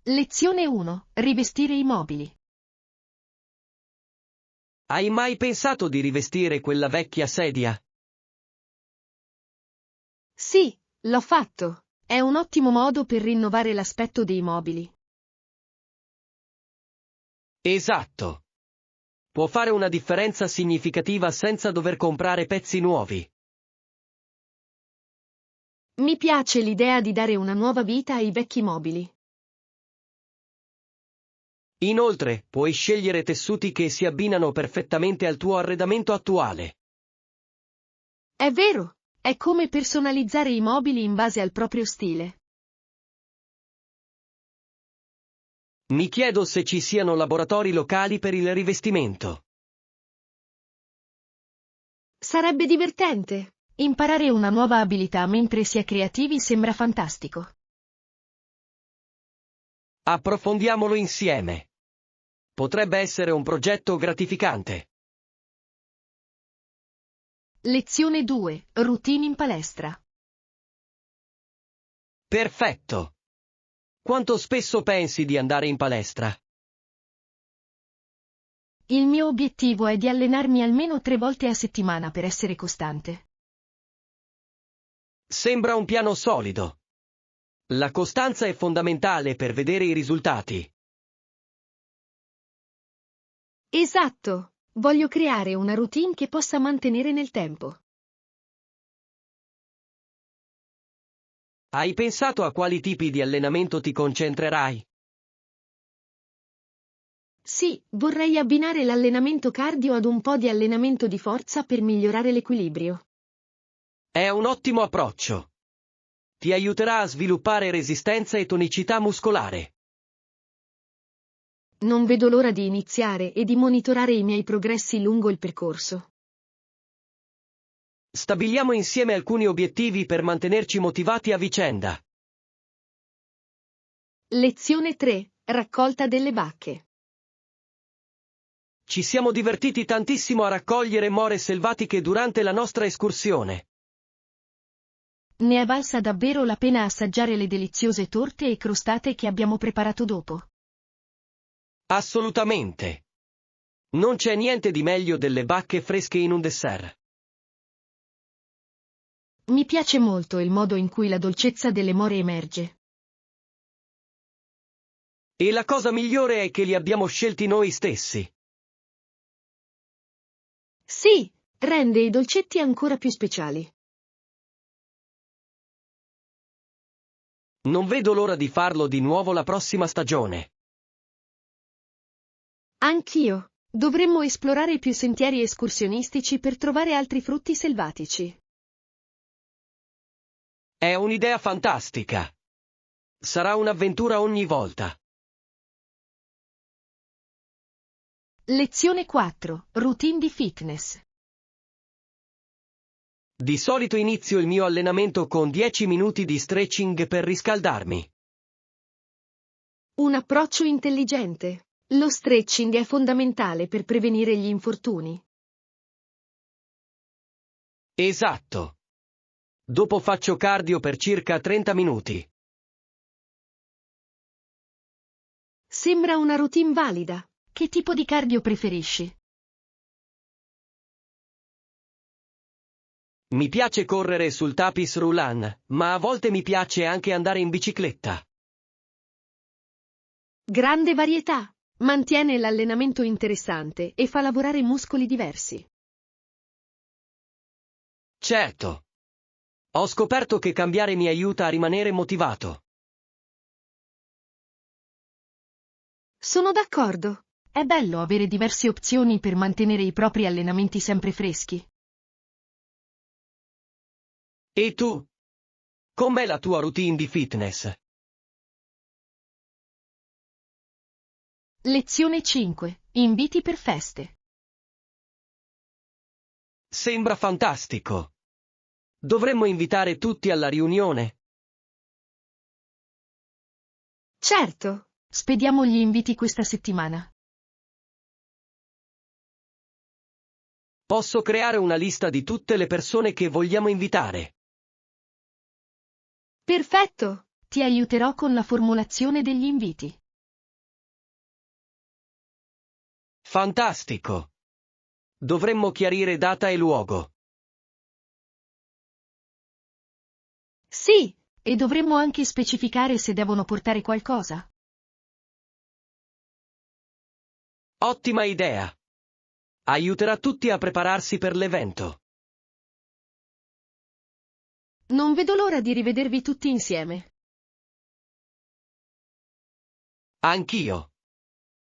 Lezione 1. Rivestire i mobili. Hai mai pensato di rivestire quella vecchia sedia? Sì, l'ho fatto. È un ottimo modo per rinnovare l'aspetto dei mobili. Esatto. Può fare una differenza significativa senza dover comprare pezzi nuovi. Mi piace l'idea di dare una nuova vita ai vecchi mobili. Inoltre, puoi scegliere tessuti che si abbinano perfettamente al tuo arredamento attuale. È vero, è come personalizzare i mobili in base al proprio stile. Mi chiedo se ci siano laboratori locali per il rivestimento. Sarebbe divertente. Imparare una nuova abilità mentre si è creativi sembra fantastico. Approfondiamolo insieme. Potrebbe essere un progetto gratificante. Lezione 2. Routine in palestra. Perfetto. Quanto spesso pensi di andare in palestra? Il mio obiettivo è di allenarmi almeno 3 volte a settimana per essere costante. Sembra un piano solido. La costanza è fondamentale per vedere i risultati. Esatto. Voglio creare una routine che possa mantenere nel tempo. Hai pensato a quali tipi di allenamento ti concentrerai? Sì, vorrei abbinare l'allenamento cardio ad un po' di allenamento di forza per migliorare l'equilibrio. È un ottimo approccio. Ti aiuterà a sviluppare resistenza e tonicità muscolare. Non vedo l'ora di iniziare e di monitorare i miei progressi lungo il percorso. Stabiliamo insieme alcuni obiettivi per mantenerci motivati a vicenda. Lezione 3. Raccolta delle bacche. Ci siamo divertiti tantissimo a raccogliere more selvatiche durante la nostra escursione. Ne è valsa davvero la pena assaggiare le deliziose torte e crostate che abbiamo preparato dopo. Assolutamente. Non c'è niente di meglio delle bacche fresche in un dessert. Mi piace molto il modo in cui la dolcezza delle more emerge. E la cosa migliore è che li abbiamo scelti noi stessi. Sì, rende i dolcetti ancora più speciali. Non vedo l'ora di farlo di nuovo la prossima stagione. Anch'io. Dovremmo esplorare più sentieri escursionistici per trovare altri frutti selvatici. È un'idea fantastica. Sarà un'avventura ogni volta. Lezione 4. Routine di fitness. Di solito inizio il mio allenamento con 10 minuti di stretching per riscaldarmi. Un approccio intelligente. Lo stretching è fondamentale per prevenire gli infortuni. Esatto. Dopo faccio cardio per circa 30 minuti. Sembra una routine valida. Che tipo di cardio preferisci? Mi piace correre sul tapis roulant, ma a volte mi piace anche andare in bicicletta. Grande varietà. Mantiene l'allenamento interessante e fa lavorare muscoli diversi. Certo. Ho scoperto che cambiare mi aiuta a rimanere motivato. Sono d'accordo. È bello avere diverse opzioni per mantenere i propri allenamenti sempre freschi. E tu? Com'è la tua routine di fitness? Lezione 5. Inviti per feste. Sembra fantastico. Dovremmo invitare tutti alla riunione. Certo. Spediamo gli inviti questa settimana. Posso creare una lista di tutte le persone che vogliamo invitare. Perfetto. Ti aiuterò con la formulazione degli inviti. Fantastico! Dovremmo chiarire data e luogo. Sì, e dovremmo anche specificare se devono portare qualcosa. Ottima idea! Aiuterà tutti a prepararsi per l'evento. Non vedo l'ora di rivedervi tutti insieme. Anch'io.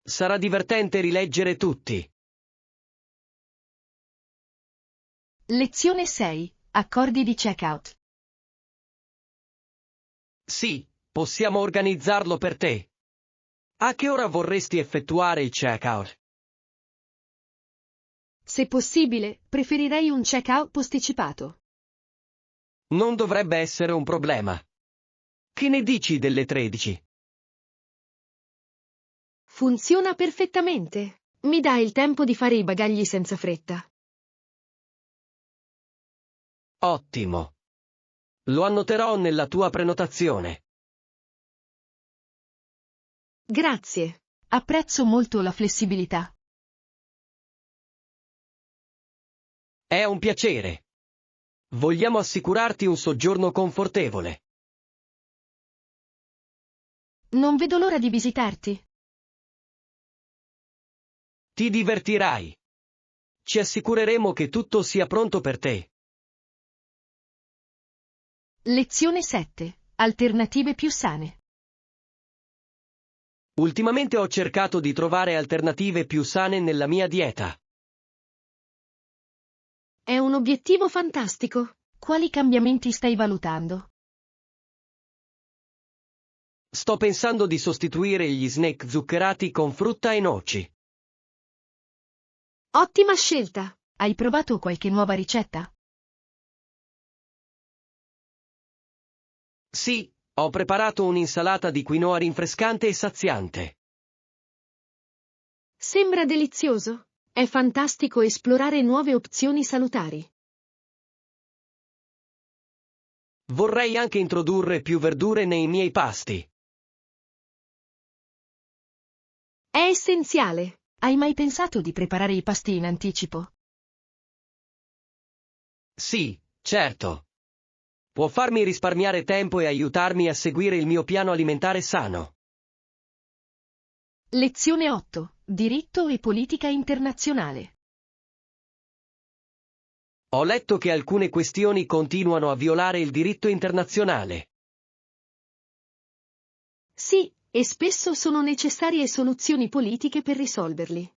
Sarà divertente rileggere tutti. Lezione 6. Accordi di checkout. Sì, possiamo organizzarlo per te. A che ora vorresti effettuare il checkout? Se possibile, preferirei un checkout posticipato. Non dovrebbe essere un problema. Che ne dici delle 13? Funziona perfettamente. Mi dà il tempo di fare i bagagli senza fretta. Ottimo. Lo annoterò nella tua prenotazione. Grazie. Apprezzo molto la flessibilità. È un piacere. Vogliamo assicurarti un soggiorno confortevole. Non vedo l'ora di visitarti. Ti divertirai. Ci assicureremo che tutto sia pronto per te. Lezione 7. Alternative più sane. Ultimamente ho cercato di trovare alternative più sane nella mia dieta. È un obiettivo fantastico. Quali cambiamenti stai valutando? Sto pensando di sostituire gli snack zuccherati con frutta e noci. Ottima scelta. Hai provato qualche nuova ricetta? Sì, ho preparato un'insalata di quinoa rinfrescante e saziante. Sembra delizioso. È fantastico esplorare nuove opzioni salutari. Vorrei anche introdurre più verdure nei miei pasti. È essenziale. Hai mai pensato di preparare i pasti in anticipo? Sì, certo. Può farmi risparmiare tempo e aiutarmi a seguire il mio piano alimentare sano. Lezione 8. Diritto e politica internazionale. Ho letto che alcune questioni continuano a violare il diritto internazionale. Sì, e spesso sono necessarie soluzioni politiche per risolverli.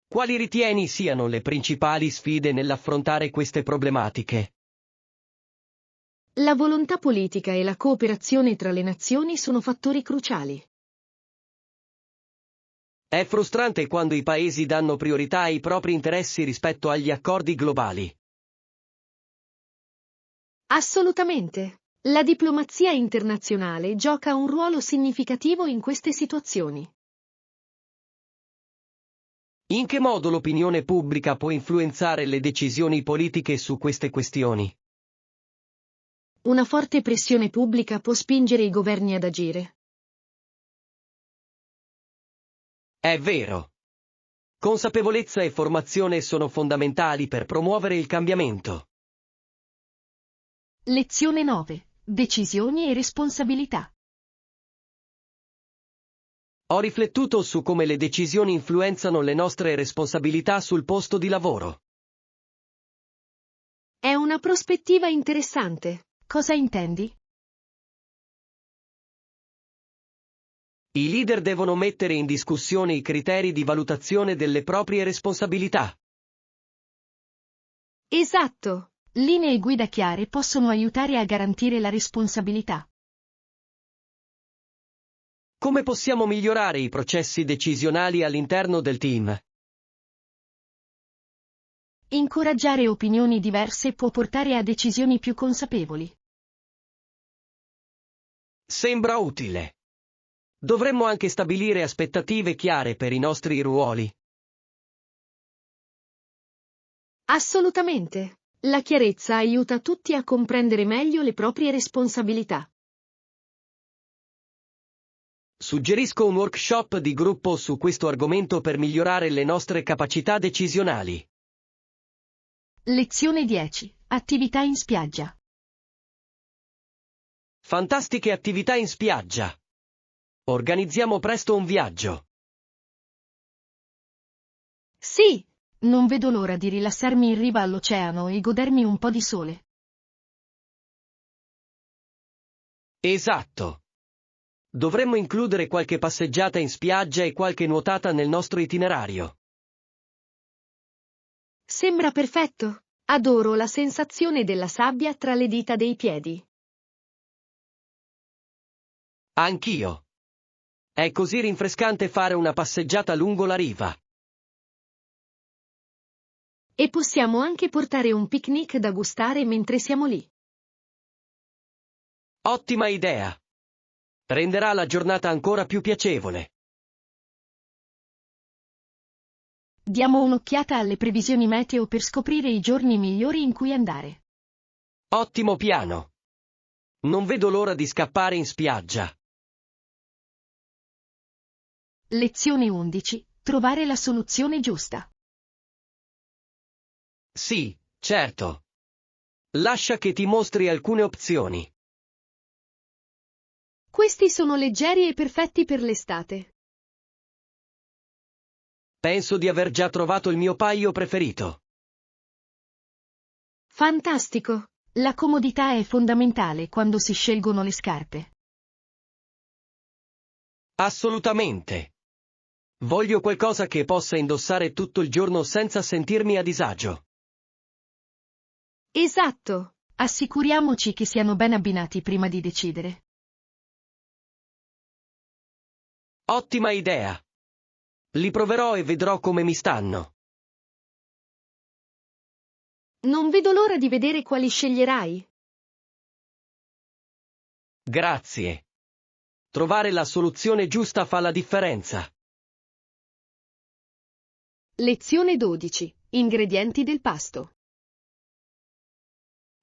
Quali ritieni siano le principali sfide nell'affrontare queste problematiche? La volontà politica e la cooperazione tra le nazioni sono fattori cruciali. È frustrante quando i paesi danno priorità ai propri interessi rispetto agli accordi globali. Assolutamente. La diplomazia internazionale gioca un ruolo significativo in queste situazioni. In che modo l'opinione pubblica può influenzare le decisioni politiche su queste questioni? Una forte pressione pubblica può spingere i governi ad agire. È vero. Consapevolezza e formazione sono fondamentali per promuovere il cambiamento. Lezione 9. Decisioni e responsabilità. Ho riflettuto su come le decisioni influenzano le nostre responsabilità sul posto di lavoro. È una prospettiva interessante. Cosa intendi? I leader devono mettere in discussione i criteri di valutazione delle proprie responsabilità. Esatto. Linee guida chiare possono aiutare a garantire la responsabilità. Come possiamo migliorare i processi decisionali all'interno del team? Incoraggiare opinioni diverse può portare a decisioni più consapevoli. Sembra utile. Dovremmo anche stabilire aspettative chiare per i nostri ruoli. Assolutamente. La chiarezza aiuta tutti a comprendere meglio le proprie responsabilità. Suggerisco un workshop di gruppo su questo argomento per migliorare le nostre capacità decisionali. Lezione 10. Attività in spiaggia. Fantastiche attività in spiaggia. Organizziamo presto un viaggio. Sì, non vedo l'ora di rilassarmi in riva all'oceano e godermi un po' di sole. Esatto. Dovremmo includere qualche passeggiata in spiaggia e qualche nuotata nel nostro itinerario. Sembra perfetto. Adoro la sensazione della sabbia tra le dita dei piedi. Anch'io. È così rinfrescante fare una passeggiata lungo la riva. E possiamo anche portare un picnic da gustare mentre siamo lì. Ottima idea. Renderà la giornata ancora più piacevole. Diamo un'occhiata alle previsioni meteo per scoprire i giorni migliori in cui andare. Ottimo piano. Non vedo l'ora di scappare in spiaggia. Lezione 11. Trovare la soluzione giusta. Sì, certo. Lascia che ti mostri alcune opzioni. Questi sono leggeri e perfetti per l'estate. Penso di aver già trovato il mio paio preferito. Fantastico! La comodità è fondamentale quando si scelgono le scarpe. Assolutamente. Voglio qualcosa che possa indossare tutto il giorno senza sentirmi a disagio. Esatto! Assicuriamoci che siano ben abbinati prima di decidere. Ottima idea. Li proverò e vedrò come mi stanno. Non vedo l'ora di vedere quali sceglierai. Grazie. Trovare la soluzione giusta fa la differenza. Lezione 12. Ingredienti del pasto.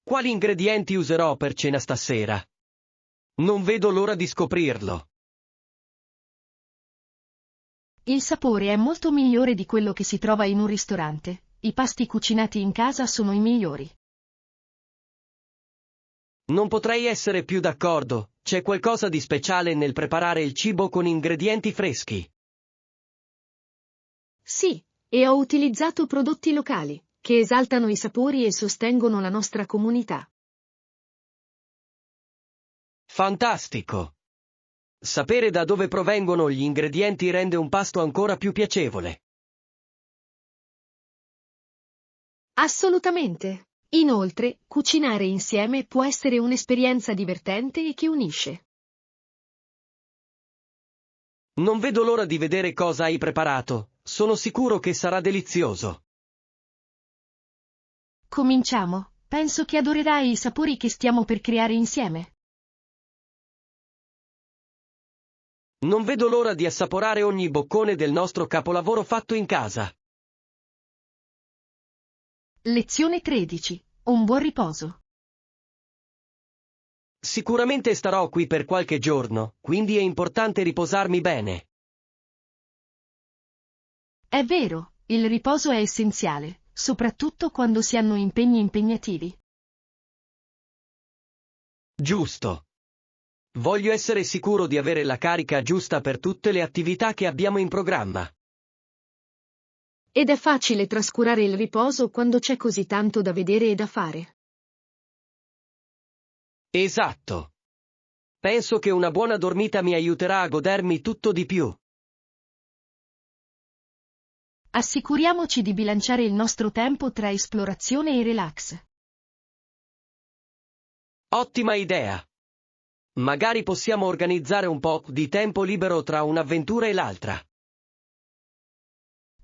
Quali ingredienti userò per cena stasera? Non vedo l'ora di scoprirlo. Il sapore è molto migliore di quello che si trova in un ristorante. I pasti cucinati in casa sono i migliori. Non potrei essere più d'accordo, c'è qualcosa di speciale nel preparare il cibo con ingredienti freschi. Sì, e ho utilizzato prodotti locali, che esaltano i sapori e sostengono la nostra comunità. Fantastico! Sapere da dove provengono gli ingredienti rende un pasto ancora più piacevole. Assolutamente. Inoltre, cucinare insieme può essere un'esperienza divertente e che unisce. Non vedo l'ora di vedere cosa hai preparato, sono sicuro che sarà delizioso. Cominciamo. Penso che adorerai i sapori che stiamo per creare insieme. Non vedo l'ora di assaporare ogni boccone del nostro capolavoro fatto in casa. Lezione 13. Un buon riposo. Sicuramente starò qui per qualche giorno, quindi è importante riposarmi bene. È vero, il riposo è essenziale, soprattutto quando si hanno impegni impegnativi. Giusto. Voglio essere sicuro di avere la carica giusta per tutte le attività che abbiamo in programma. Ed è facile trascurare il riposo quando c'è così tanto da vedere e da fare. Esatto. Penso che una buona dormita mi aiuterà a godermi tutto di più. Assicuriamoci di bilanciare il nostro tempo tra esplorazione e relax. Ottima idea. Magari possiamo organizzare un po' di tempo libero tra un'avventura e l'altra.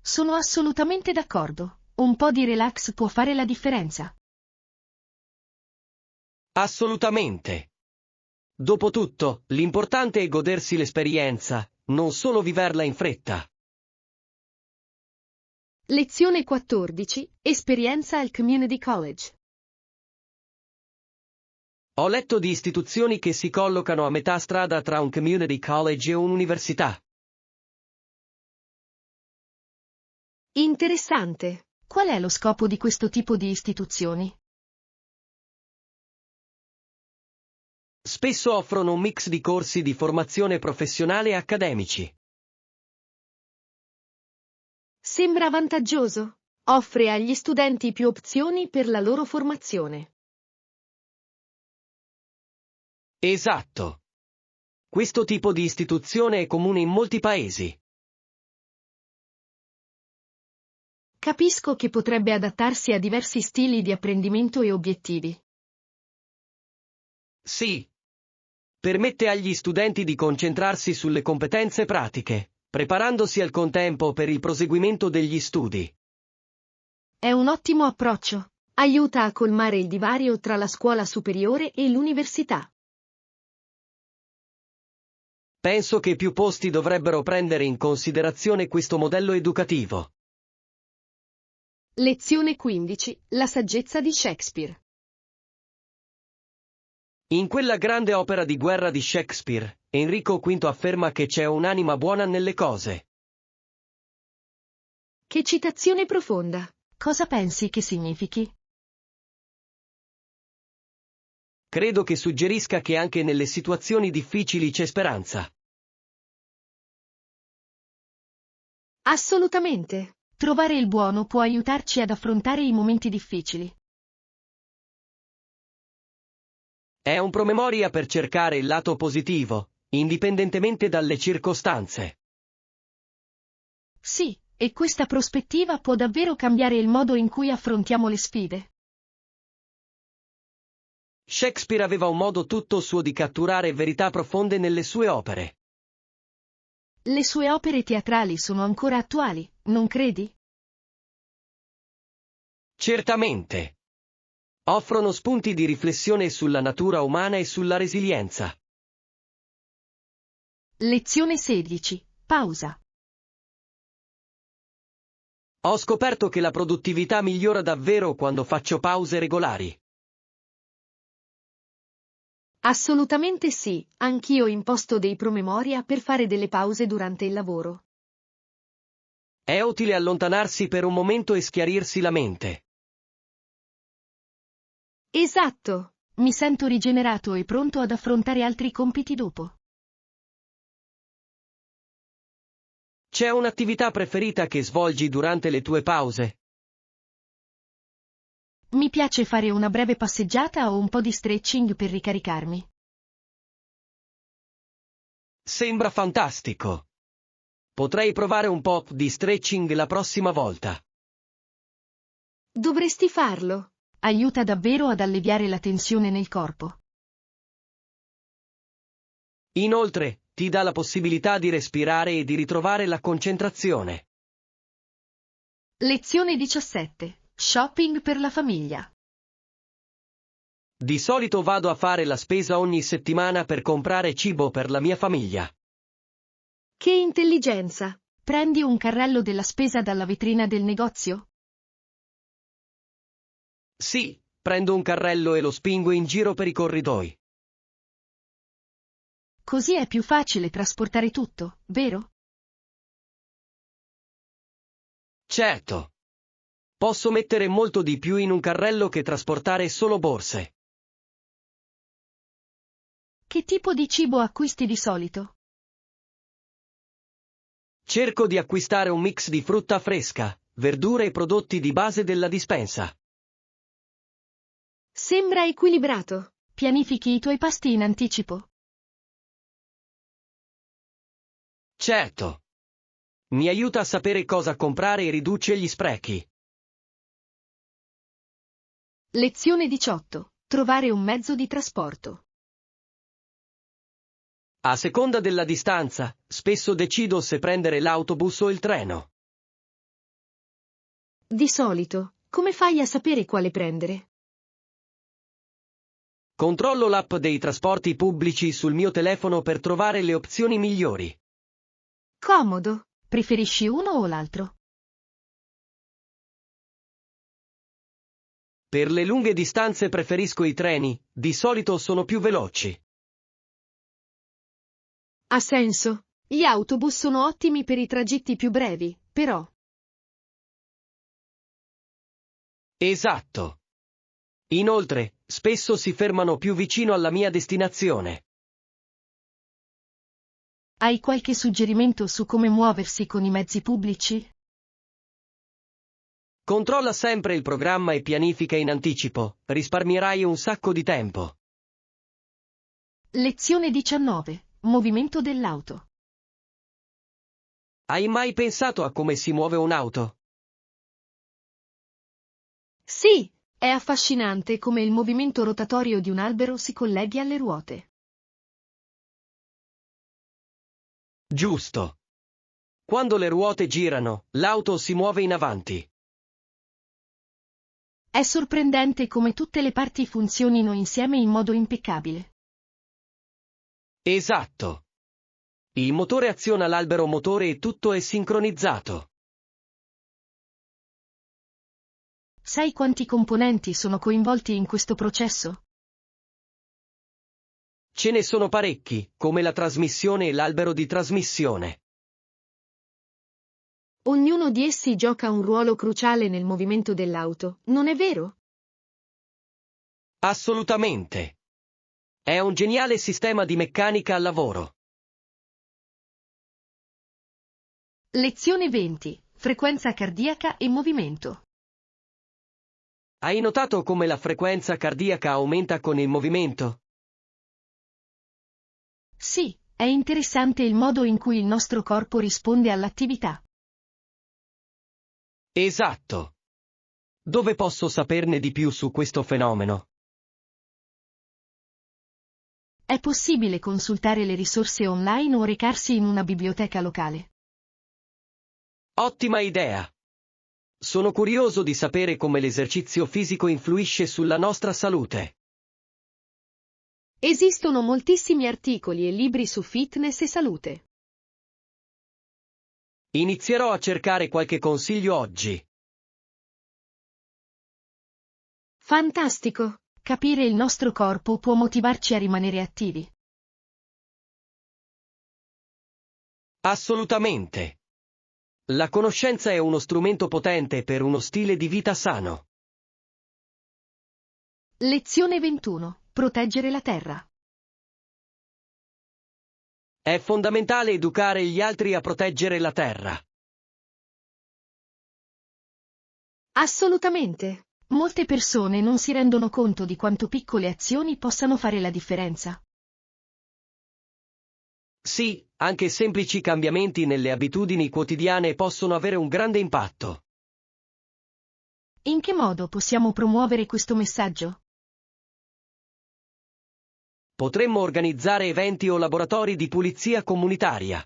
Sono assolutamente d'accordo. Un po' di relax può fare la differenza. Assolutamente. Dopotutto, l'importante è godersi l'esperienza, non solo viverla in fretta. Lezione 14. Esperienza al Community College. Ho letto di istituzioni che si collocano a metà strada tra un community college e un'università. Interessante. Qual è lo scopo di questo tipo di istituzioni? Spesso offrono un mix di corsi di formazione professionale e accademici. Sembra vantaggioso. Offre agli studenti più opzioni per la loro formazione. Esatto. Questo tipo di istituzione è comune in molti paesi. Capisco che potrebbe adattarsi a diversi stili di apprendimento e obiettivi. Sì. Permette agli studenti di concentrarsi sulle competenze pratiche, preparandosi al contempo per il proseguimento degli studi. È un ottimo approccio. Aiuta a colmare il divario tra la scuola superiore e l'università. Penso che più posti dovrebbero prendere in considerazione questo modello educativo. Lezione 15. La saggezza di Shakespeare. In quella grande opera di guerra di Shakespeare, Enrico V afferma che c'è un'anima buona nelle cose. Che citazione profonda. Cosa pensi che significhi? Credo che suggerisca che anche nelle situazioni difficili c'è speranza. Assolutamente. Trovare il buono può aiutarci ad affrontare i momenti difficili. È un promemoria per cercare il lato positivo, indipendentemente dalle circostanze. Sì, e questa prospettiva può davvero cambiare il modo in cui affrontiamo le sfide. Shakespeare aveva un modo tutto suo di catturare verità profonde nelle sue opere. Le sue opere teatrali sono ancora attuali, non credi? Certamente. Offrono spunti di riflessione sulla natura umana e sulla resilienza. Lezione 16. Pausa. Ho scoperto che la produttività migliora davvero quando faccio pause regolari. Assolutamente sì, anch'io imposto dei promemoria per fare delle pause durante il lavoro. È utile allontanarsi per un momento e schiarirsi la mente. Esatto, mi sento rigenerato e pronto ad affrontare altri compiti dopo. C'è un'attività preferita che svolgi durante le tue pause? Mi piace fare una breve passeggiata o un po' di stretching per ricaricarmi. Sembra fantastico. Potrei provare un po' di stretching la prossima volta. Dovresti farlo. Aiuta davvero ad alleviare la tensione nel corpo. Inoltre, ti dà la possibilità di respirare e di ritrovare la concentrazione. Lezione 17. Shopping per la famiglia. Di solito vado a fare la spesa ogni settimana per comprare cibo per la mia famiglia. Che intelligenza! Prendi un carrello della spesa dalla vetrina del negozio? Sì, prendo un carrello e lo spingo in giro per i corridoi. Così è più facile trasportare tutto, vero? Certo. Posso mettere molto di più in un carrello che trasportare solo borse. Che tipo di cibo acquisti di solito? Cerco di acquistare un mix di frutta fresca, verdure e prodotti di base della dispensa. Sembra equilibrato. Pianifichi i tuoi pasti in anticipo. Certo. Mi aiuta a sapere cosa comprare e riduce gli sprechi. Lezione 18. Trovare un mezzo di trasporto. A seconda della distanza, spesso decido se prendere l'autobus o il treno. Di solito, come fai a sapere quale prendere? Controllo l'app dei trasporti pubblici sul mio telefono per trovare le opzioni migliori. Comodo. Preferisci uno o l'altro? Per le lunghe distanze preferisco i treni, di solito sono più veloci. Ha senso. Gli autobus sono ottimi per i tragitti più brevi, però. Esatto. Inoltre, spesso si fermano più vicino alla mia destinazione. Hai qualche suggerimento su come muoversi con i mezzi pubblici? Controlla sempre il programma e pianifica in anticipo, risparmierai un sacco di tempo. Lezione 19. Movimento dell'auto. Hai mai pensato a come si muove un'auto? Sì, è affascinante come il movimento rotatorio di un albero si colleghi alle ruote. Giusto. Quando le ruote girano, l'auto si muove in avanti. È sorprendente come tutte le parti funzionino insieme in modo impeccabile. Esatto. Il motore aziona l'albero motore e tutto è sincronizzato. Sai quanti componenti sono coinvolti in questo processo? Ce ne sono parecchi, come la trasmissione e l'albero di trasmissione. Ognuno di essi gioca un ruolo cruciale nel movimento dell'auto, non è vero? Assolutamente. È un geniale sistema di meccanica al lavoro. Lezione 20. Frequenza cardiaca e movimento. Hai notato come la frequenza cardiaca aumenta con il movimento? Sì, è interessante il modo in cui il nostro corpo risponde all'attività. Esatto. Dove posso saperne di più su questo fenomeno? È possibile consultare le risorse online o recarsi in una biblioteca locale. Ottima idea! Sono curioso di sapere come l'esercizio fisico influisce sulla nostra salute. Esistono moltissimi articoli e libri su fitness e salute. Inizierò a cercare qualche consiglio oggi. Fantastico! Capire il nostro corpo può motivarci a rimanere attivi. Assolutamente. La conoscenza è uno strumento potente per uno stile di vita sano. Lezione 21. Proteggere la terra. È fondamentale educare gli altri a proteggere la terra. Assolutamente. Molte persone non si rendono conto di quanto piccole azioni possano fare la differenza. Sì, anche semplici cambiamenti nelle abitudini quotidiane possono avere un grande impatto. In che modo possiamo promuovere questo messaggio? Potremmo organizzare eventi o laboratori di pulizia comunitaria.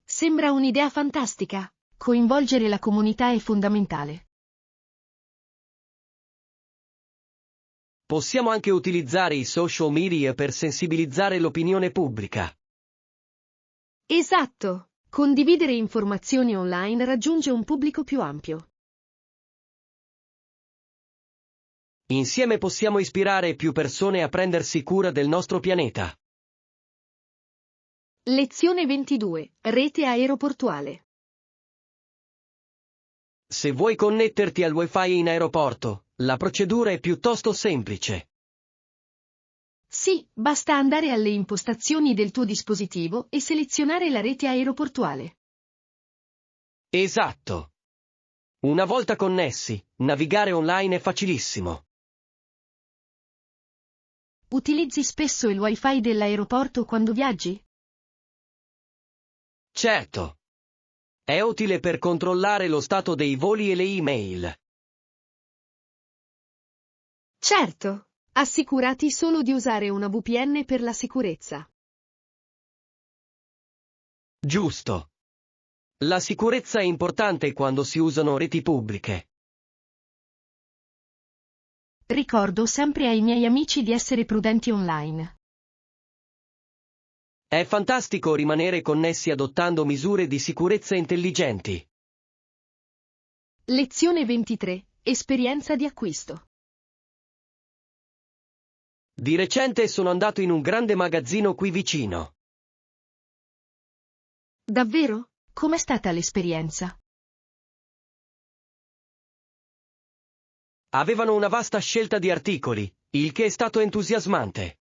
Sembra un'idea fantastica. Coinvolgere la comunità è fondamentale. Possiamo anche utilizzare i social media per sensibilizzare l'opinione pubblica. Esatto. Condividere informazioni online raggiunge un pubblico più ampio. Insieme possiamo ispirare più persone a prendersi cura del nostro pianeta. Lezione 22. Rete aeroportuale. Se vuoi connetterti al Wi-Fi in aeroporto, la procedura è piuttosto semplice. Sì, basta andare alle impostazioni del tuo dispositivo e selezionare la rete aeroportuale. Esatto. Una volta connessi, navigare online è facilissimo. Utilizzi spesso il Wi-Fi dell'aeroporto quando viaggi? Certo. È utile per controllare lo stato dei voli e le email. Certo. Assicurati solo di usare una VPN per la sicurezza. Giusto. La sicurezza è importante quando si usano reti pubbliche. Ricordo sempre ai miei amici di essere prudenti online. È fantastico rimanere connessi adottando misure di sicurezza intelligenti. Lezione 23. Esperienza di acquisto. Di recente sono andato in un grande magazzino qui vicino. Davvero? Com'è stata l'esperienza? Avevano una vasta scelta di articoli, il che è stato entusiasmante.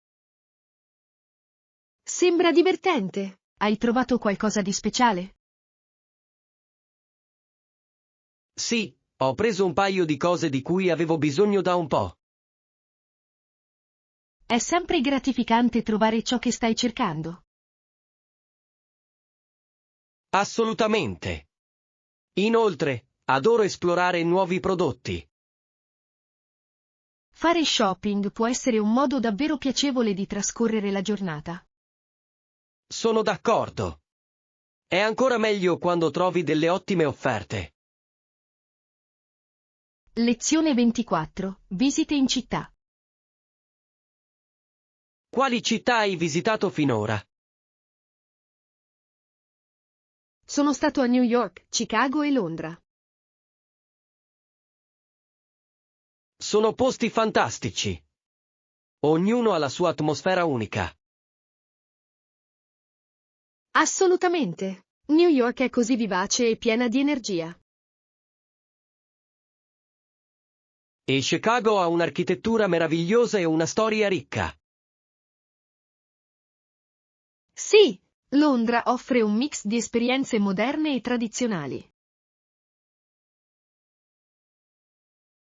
Sembra divertente. Hai trovato qualcosa di speciale? Sì, ho preso un paio di cose di cui avevo bisogno da un po'. È sempre gratificante trovare ciò che stai cercando. Assolutamente. Inoltre, adoro esplorare nuovi prodotti. Fare shopping può essere un modo davvero piacevole di trascorrere la giornata. Sono d'accordo. È ancora meglio quando trovi delle ottime offerte. Lezione 24. Visite in città. Quali città hai visitato finora? Sono stato a New York, Chicago e Londra. Sono posti fantastici. Ognuno ha la sua atmosfera unica. Assolutamente. New York è così vivace e piena di energia. E Chicago ha un'architettura meravigliosa e una storia ricca. Sì, Londra offre un mix di esperienze moderne e tradizionali.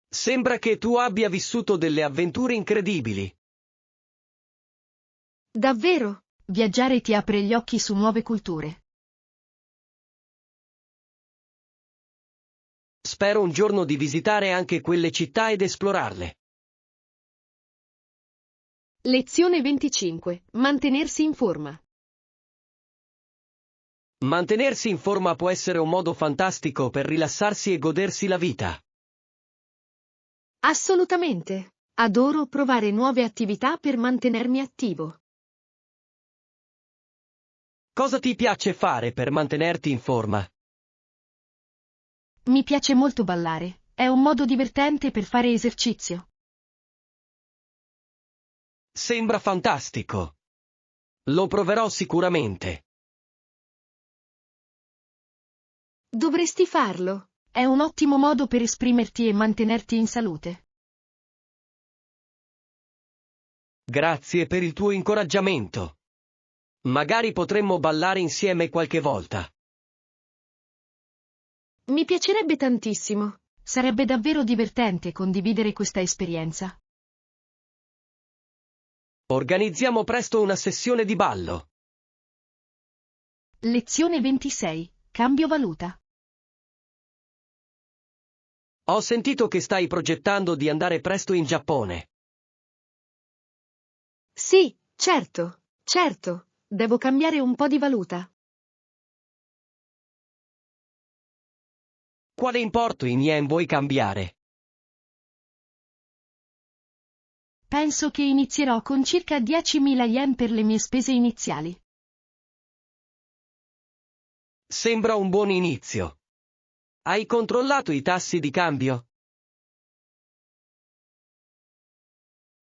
Sembra che tu abbia vissuto delle avventure incredibili. Davvero? Viaggiare ti apre gli occhi su nuove culture. Spero un giorno di visitare anche quelle città ed esplorarle. Lezione 25. Mantenersi in forma. Mantenersi in forma può essere un modo fantastico per rilassarsi e godersi la vita. Assolutamente. Adoro provare nuove attività per mantenermi attivo. Cosa ti piace fare per mantenerti in forma? Mi piace molto ballare. È un modo divertente per fare esercizio. Sembra fantastico. Lo proverò sicuramente. Dovresti farlo. È un ottimo modo per esprimerti e mantenerti in salute. Grazie per il tuo incoraggiamento. Magari potremmo ballare insieme qualche volta. Mi piacerebbe tantissimo. Sarebbe davvero divertente condividere questa esperienza. Organizziamo presto una sessione di ballo. Lezione 26. Cambio valuta. Ho sentito che stai progettando di andare presto in Giappone. Sì, certo. Devo cambiare un po' di valuta. Quale importo in yen vuoi cambiare? Penso che inizierò con circa 10.000 yen per le mie spese iniziali. Sembra un buon inizio. Hai controllato i tassi di cambio?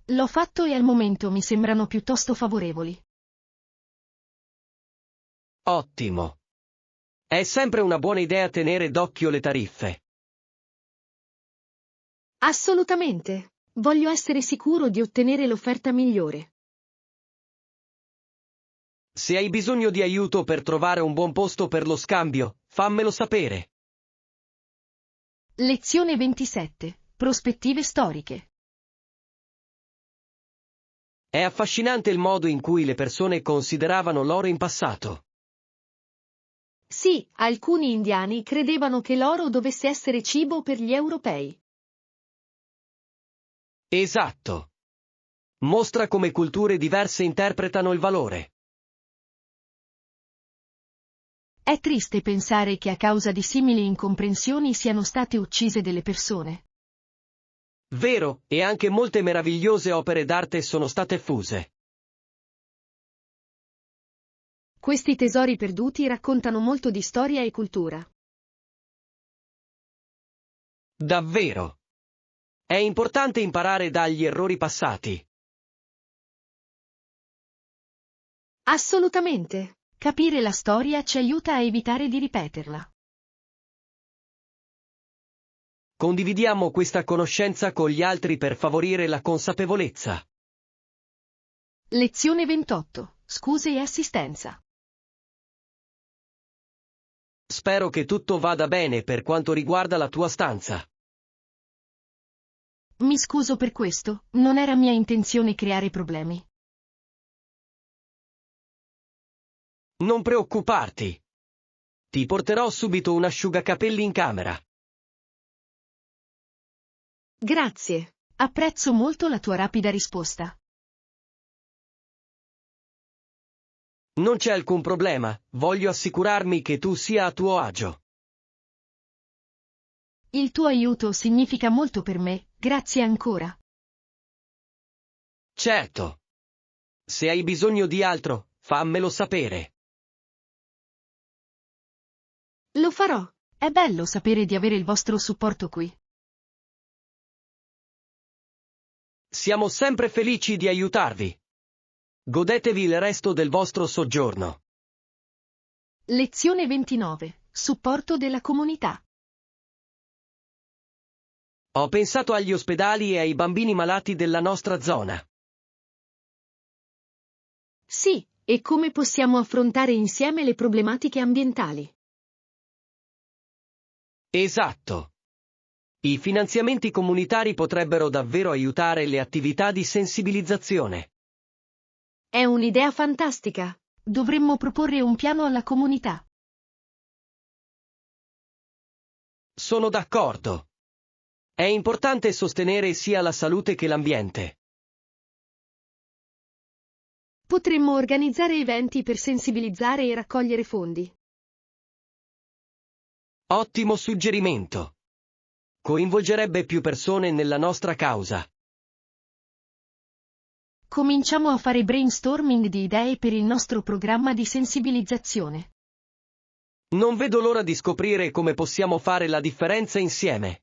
L'ho fatto e al momento mi sembrano piuttosto favorevoli. Ottimo. È sempre una buona idea tenere d'occhio le tariffe. Assolutamente. Voglio essere sicuro di ottenere l'offerta migliore. Se hai bisogno di aiuto per trovare un buon posto per lo scambio, fammelo sapere. Lezione 27. Prospettive storiche. È affascinante il modo in cui le persone consideravano l'oro in passato. Sì, alcuni indiani credevano che l'oro dovesse essere cibo per gli europei. Esatto. Mostra come culture diverse interpretano il valore. È triste pensare che a causa di simili incomprensioni siano state uccise delle persone. Vero, e anche molte meravigliose opere d'arte sono state fuse. Questi tesori perduti raccontano molto di storia e cultura. Davvero. È importante imparare dagli errori passati. Assolutamente. Capire la storia ci aiuta a evitare di ripeterla. Condividiamo questa conoscenza con gli altri per favorire la consapevolezza. Lezione 28. Scuse e assistenza. Spero che tutto vada bene per quanto riguarda la tua stanza. Mi scuso per questo, non era mia intenzione creare problemi. Non preoccuparti. Ti porterò subito un asciugacapelli in camera. Grazie. Apprezzo molto la tua rapida risposta. Non c'è alcun problema, voglio assicurarmi che tu sia a tuo agio. Il tuo aiuto significa molto per me, grazie ancora. Certo. Se hai bisogno di altro, fammelo sapere. Lo farò. È bello sapere di avere il vostro supporto qui. Siamo sempre felici di aiutarvi. Godetevi il resto del vostro soggiorno. Lezione 29. Supporto della comunità. Ho pensato agli ospedali e ai bambini malati della nostra zona. Sì, e come possiamo affrontare insieme le problematiche ambientali. Esatto. I finanziamenti comunitari potrebbero davvero aiutare le attività di sensibilizzazione. È un'idea fantastica. Dovremmo proporre un piano alla comunità. Sono d'accordo. È importante sostenere sia la salute che l'ambiente. Potremmo organizzare eventi per sensibilizzare e raccogliere fondi. Ottimo suggerimento. Coinvolgerebbe più persone nella nostra causa. Cominciamo a fare brainstorming di idee per il nostro programma di sensibilizzazione. Non vedo l'ora di scoprire come possiamo fare la differenza insieme.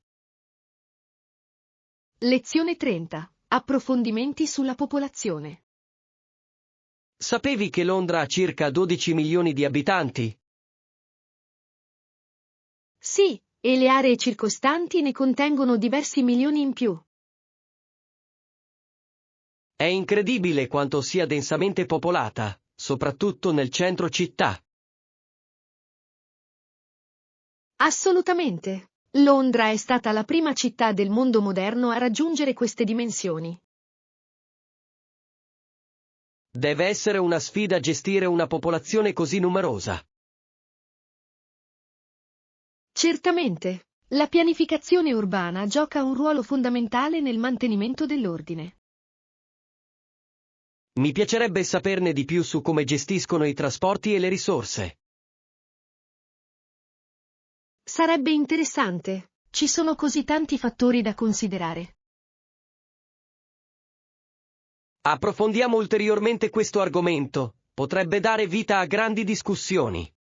Lezione 30. Approfondimenti sulla popolazione. Sapevi che Londra ha circa 12 milioni di abitanti? Sì, e le aree circostanti ne contengono diversi milioni in più. È incredibile quanto sia densamente popolata, soprattutto nel centro città. Assolutamente. Londra è stata la prima città del mondo moderno a raggiungere queste dimensioni. Deve essere una sfida gestire una popolazione così numerosa. Certamente. La pianificazione urbana gioca un ruolo fondamentale nel mantenimento dell'ordine. Mi piacerebbe saperne di più su come gestiscono i trasporti e le risorse. Sarebbe interessante. Ci sono così tanti fattori da considerare. Approfondiamo ulteriormente questo argomento, potrebbe dare vita a grandi discussioni.